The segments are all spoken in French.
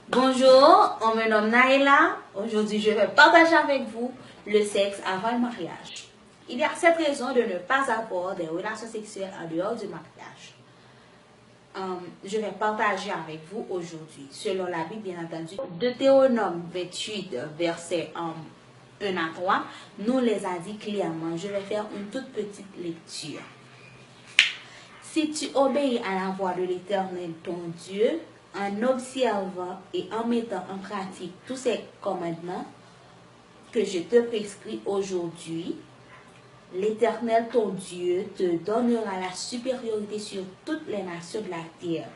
Bonjour, on me nomme Naïla. Aujourd'hui, je vais partager avec vous le sexe avant le mariage. Il y a 7 raisons de ne pas avoir des relations sexuelles en dehors du mariage. Je vais partager avec vous aujourd'hui, selon la Bible bien entendu, Deutéronome 28, verset 1 à 3, nous les a dit clairement. Je vais faire une toute petite lecture. Si tu obéis à la voix de l'Éternel ton Dieu, en observant et en mettant en pratique tous ces commandements que je te prescris aujourd'hui, l'Éternel ton Dieu te donnera la supériorité sur toutes les nations de la terre.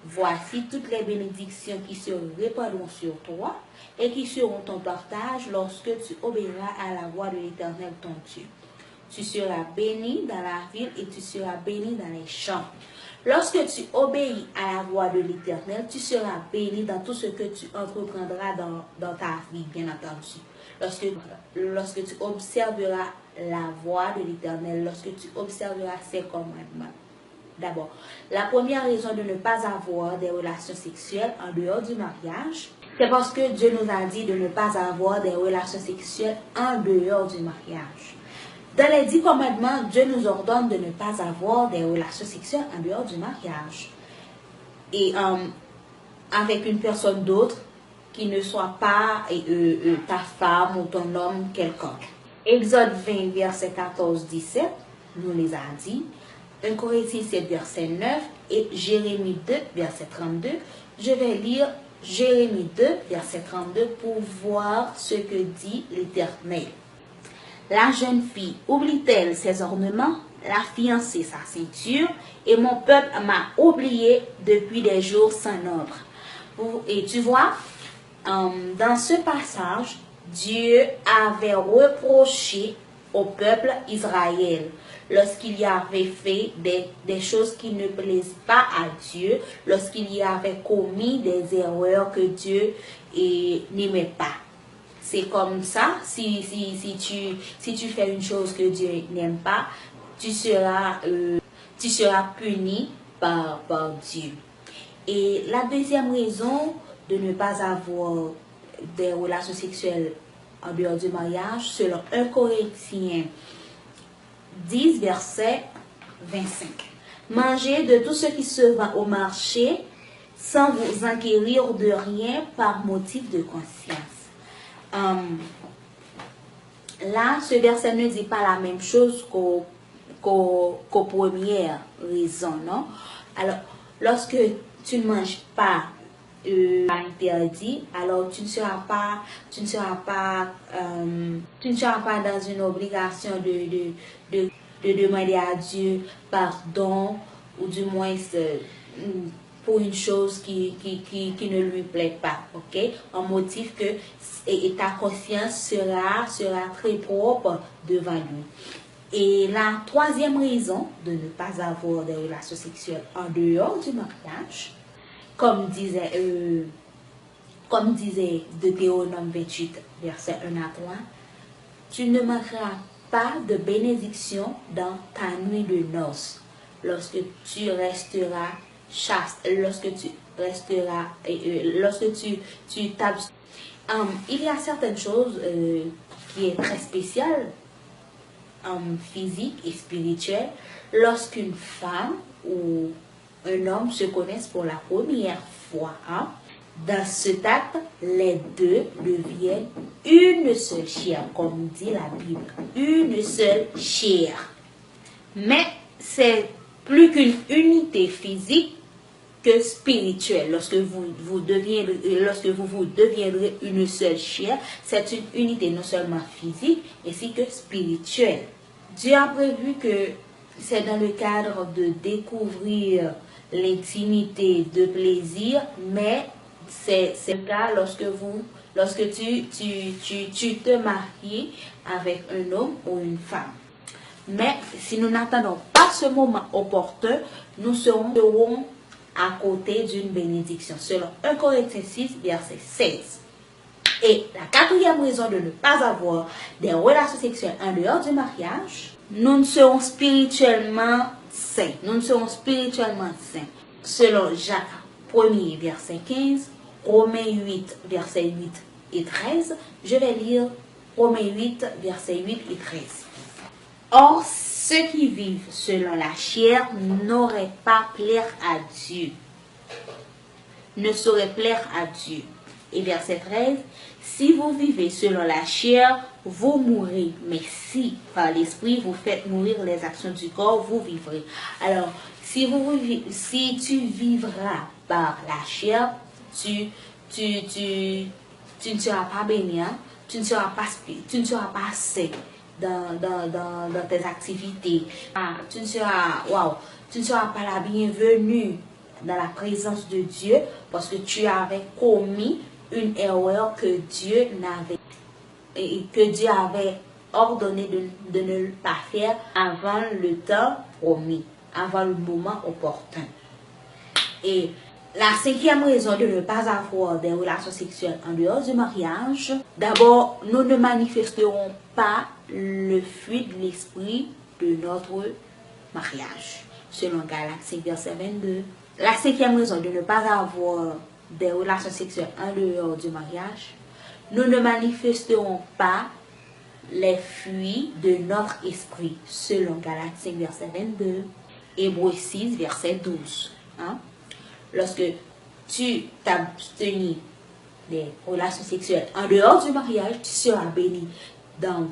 Voici toutes les bénédictions qui se répandront sur toi et qui seront ton partage lorsque tu obéiras à la voix de l'Éternel ton Dieu. Tu seras béni dans la ville et tu seras béni dans les champs. Lorsque tu obéis à la voix de l'Éternel, tu seras béni dans tout ce que tu entreprendras dans ta vie, bien entendu. Lorsque tu observeras la voix de l'Éternel, lorsque tu observeras ses commandements. D'abord, la première raison de ne pas avoir des relations sexuelles en dehors du mariage, c'est parce que Dieu nous a dit de ne pas avoir des relations sexuelles en dehors du mariage. Dans les 10 commandements, Dieu nous ordonne de ne pas avoir des relations sexuelles en dehors du mariage. Et avec une personne d'autre qui ne soit pas ta femme ou ton homme quelconque. Exode 20, verset 14-17, nous les a dit. 1 Corinthiens 7, verset 9 et Jérémie 2, verset 32. Je vais lire Jérémie 2, verset 32 pour voir ce que dit l'Éternel. La jeune fille oublie-t-elle ses ornements, la fiancée sa ceinture, et mon peuple m'a oublié depuis des jours sans nombre. Et tu vois, dans ce passage, Dieu avait reproché au peuple Israël lorsqu'il y avait fait des choses qui ne plaisent pas à Dieu, lorsqu'il y avait commis des erreurs que Dieu n'aimait pas. C'est comme ça, si tu fais une chose que Dieu n'aime pas, tu seras puni par Dieu. Et la deuxième raison de ne pas avoir des relations sexuelles en dehors du mariage, selon 1 Corinthiens 10, verset 25. Mangez de tout ce qui se vend au marché sans vous enquérir de rien par motif de conscience. Là, ce verset ne dit pas la même chose qu'aux premières raisons, non? Alors, lorsque tu ne manges pas interdit, alors tu ne seras pas dans une obligation de demander à Dieu pardon, ou du moins pour une chose qui ne lui plaît pas, ok? En motif que ta conscience sera très propre devant lui. Et la troisième raison de ne pas avoir des relations sexuelles en dehors du mariage, comme disait Deutéronome 28, verset 1 à 3, tu ne manqueras pas de bénédiction dans ta nuit de noces, lorsque tu resteras chaste, lorsque tu t'abstiens. Il y a certaines choses qui est très spéciales, physique et spirituelle, lorsqu'une femme ou un homme se connaissent pour la première fois. Dans cet acte, les deux deviennent une seule chair, comme dit la Bible, une seule chair. Mais c'est plus qu'une unité physique que spirituelle. Lorsque vous deviendrez une seule chair, c'est une unité non seulement physique, ainsi que spirituelle. Dieu a prévu que c'est dans le cadre de découvrir l'intimité de plaisir, mais c'est le cas lorsque tu te maries avec un homme ou une femme. Mais si nous n'attendons pas ce moment opportun, nous serons à côté d'une bénédiction, selon 1 Corinthiens 6, verset 16. Et la quatrième raison de ne pas avoir des relations sexuelles en dehors du mariage, nous ne serons spirituellement saints. Selon Jacques 1er, verset 15, Romains 8, versets 8 et 13. Je vais lire Romains 8, versets 8 et 13. Or, ceux qui vivent selon la chair n'auraient pas plaire à Dieu, ne sauraient plaire à Dieu. Et verset 13, si vous vivez selon la chair, vous mourrez. Mais si par l'esprit vous faites mourir les actions du corps, vous vivrez. Alors, si tu vivras par la chair, tu ne seras pas béni, hein? Tu ne seras pas sain dans tes activités. Tu ne seras pas la bienvenue dans la présence de Dieu parce que tu avais commis une erreur que Dieu avait ordonné de ne pas faire avant le temps promis, avant le moment opportun. Et la cinquième raison de ne pas avoir des relations sexuelles en dehors du mariage, d'abord, nous ne manifesterons pas le fruit de l'esprit de notre mariage, selon Galates 5, verset 22. La cinquième raison de ne pas avoir des relations sexuelles en dehors du mariage, nous ne manifesterons pas les fruits de notre esprit, selon Galates 5, verset 22, Hébreux 6, verset 12. Hein? Lorsque tu t'abstiens des relations sexuelles en dehors du mariage, tu seras béni dans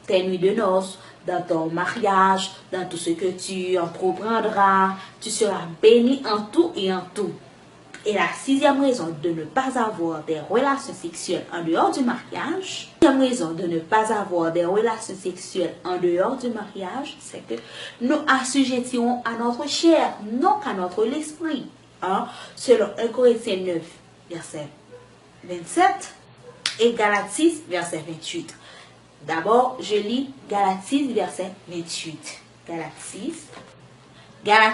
tes nuits de noces, dans ton mariage, dans tout ce que tu entreprendras. Tu seras béni en tout et en tout. Et la sixième raison de ne pas avoir des relations sexuelles en dehors du mariage, c'est que nous assujettirons à notre chair, non qu'à notre esprit. Hein? Selon 1 Corinthiens 9, verset 27 et Galates 6, verset 28. D'abord, je lis Galates 6, verset 28. Galates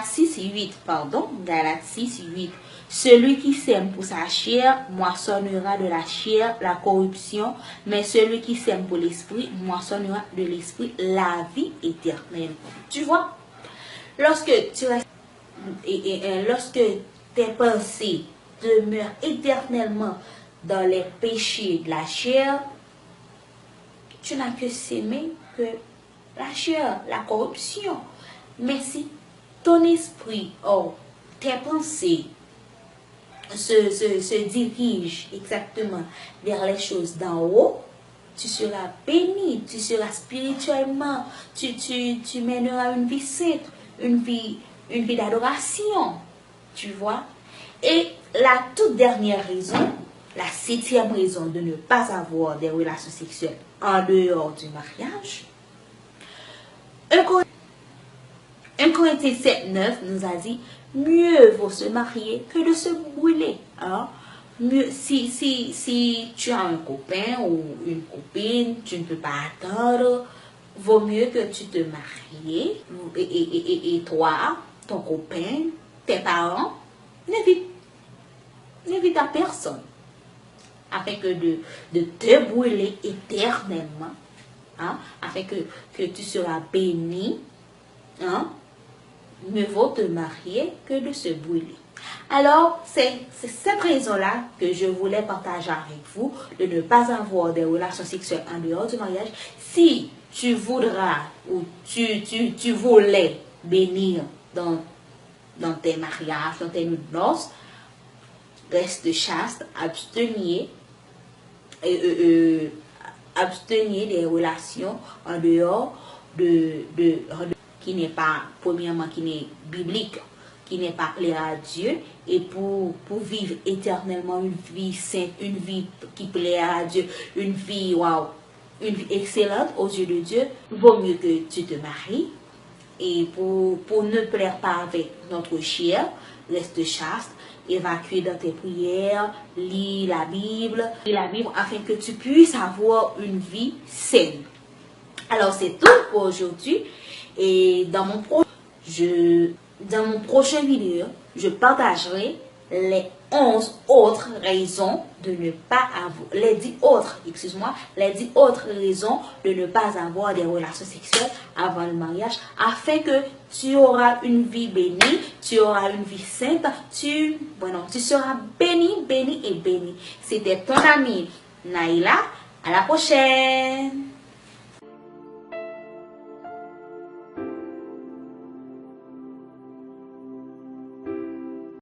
6, 8. Celui qui sème pour sa chair moissonnera de la chair la corruption, mais celui qui sème pour l'esprit moissonnera de l'esprit la vie éternelle. Tu vois, lorsque tes pensées demeurent éternellement dans les péchés de la chair, tu n'as que s'aimer que la chair, la corruption. Mais si ton esprit, tes pensées se dirigent exactement vers les choses d'en haut, tu seras béni, tu seras spirituellement, tu mèneras une vie sainte, une vie d'adoration, tu vois. Et la toute dernière raison, la septième raison de ne pas avoir des relations sexuelles en dehors du mariage, 1 Corinthiens 7, 9 nous a dit, mieux vaut se marier que de se brûler. Hein? Mieux, si tu as un copain ou une copine, tu ne peux pas attendre, vaut mieux que tu te maries et toi, ton copain, tes parents, n'invite à personne. Afin que de te brûler éternellement, hein, afin que tu seras béni, hein, mieux vaut te marier que de se brûler. Alors, c'est cette raison-là que je voulais partager avec vous, de ne pas avoir des relations sexuelles en dehors du mariage. Si tu voudras ou tu voulais bénir dans tes mariages, dans tes nuits de noces, reste chaste, abstenir des relations en dehors qui n'est pas, premièrement, qui n'est biblique, qui n'est pas plaire à Dieu, et pour vivre éternellement une vie sainte, une vie qui plaît à Dieu, une vie excellente aux yeux de Dieu, vaut mieux que tu te maries. Et pour ne plaire pas avec notre chair, reste chaste, évacue dans tes prières, lis la Bible afin que tu puisses avoir une vie saine. Alors c'est tout pour aujourd'hui. Et dans mon prochain vidéo, je partagerai les 11 autres raisons de ne pas avoir, les 10 autres raisons de ne pas avoir des relations sexuelles avant le mariage, afin que tu auras une vie bénie, tu auras une vie sainte, tu seras béni, béni et béni. C'était ton ami Naïla. À la prochaine.